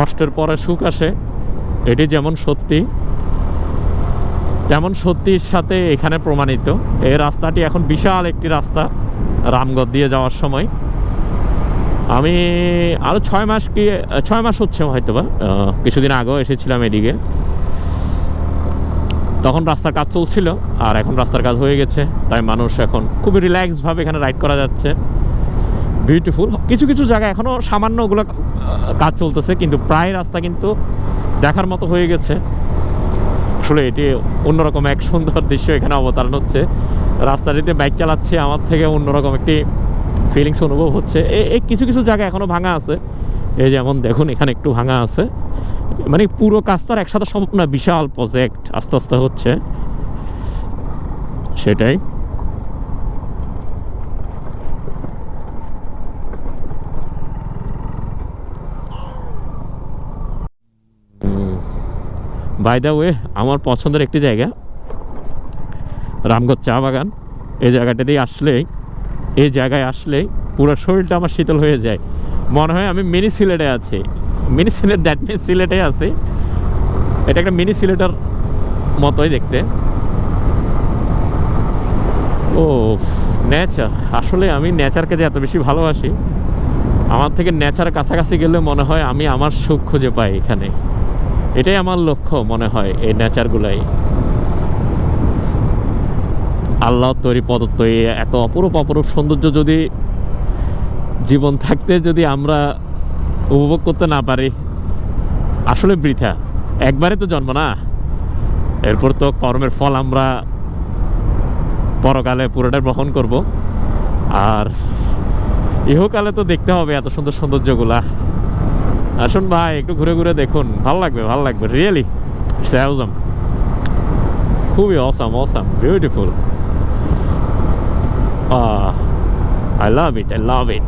কষ্টের পরে সুখ আসে, এটি যেমন সত্যি তেমন সত্যির সাথে এখানে প্রমাণিত। এই রাস্তাটি এখন বিশাল একটি রাস্তা রামগড় দিয়ে যাওয়ার সময়। আমি আরও 6 মাস হচ্ছে হয়তো বা, কিছুদিন আগেও এসেছিলাম এদিকে, তখন রাস্তার কাজ চলছিল, আর এখন রাস্তার কাজ হয়ে গেছে, তাই মানুষ এখন খুবই রিল্যাক্সভাবে এখানে রাইড করা যাচ্ছে। বিউটিফুল। কিছু কিছু জায়গায় এখনও সামান্য ওগুলো কাজ চলতেছে, কিন্তু প্রায় রাস্তা কিন্তু দেখার মতো হয়ে গেছে। আসলে এটি অন্যরকম এক সুন্দর দৃশ্য এখানে অবতারণ হচ্ছে। রাস্তাটিতে বাইক চালাচ্ছে, আমার থেকে অন্যরকম একটি ফিলিংস অনুভব হচ্ছে। এই কিছু কিছু জায়গা এখনও ভাঙা আছে, এই যেমন দেখুন এখানে একটু ভাঙা আছে। মানে পুরো কাজটার একসাথে সম্ভব না, বিশাল প্রজেক্ট আস্তে আস্তে হচ্ছে, সেটাই। বাই দ্য ওয়ে, আমার পছন্দের একটি জায়গা রামগড় চা বাগান। এই জায়গায় আসলেই পুরো শরীরটা আমার শীতল হয়ে যায়, মনে হয় আমি মিনি সিলেটে আছি। মিনি সিলেট, দ্যাট মিনস সিলেটে আছি। এটা একটা মিনি সিলেটের মতোই দেখতে। ও নেচার, আসলে আমি নেচারকে যে এত বেশি ভালোবাসি, আমার থেকে নেচার কাছাকাছি গেলে মনে হয় আমি আমার সুখ খুঁজে পাই এখানে। এটাই আমার লক্ষ্য মনে হয়, এই নেচারগুলাই। আল্লাহ তৈরি প্রদত্ত এত অপরূপ অপরূপ সৌন্দর্য যদি জীবন থাকতে যদি আমরা উপভোগ করতে না পারি, আসলে বৃথা। একবারে তো জন্ম না, এরপর তো কর্মের ফল আমরা পরকালে পুরোটা গ্রহণ করব, আর ইহকালে তো দেখতে হবে এত সুন্দর সৌন্দর্যগুলা। আসুন ভাই, একটু ঘুরে ঘুরে দেখুন, ভালো লাগবে রিয়েলি। অসাম, খুবই awesome, beautiful. I love it.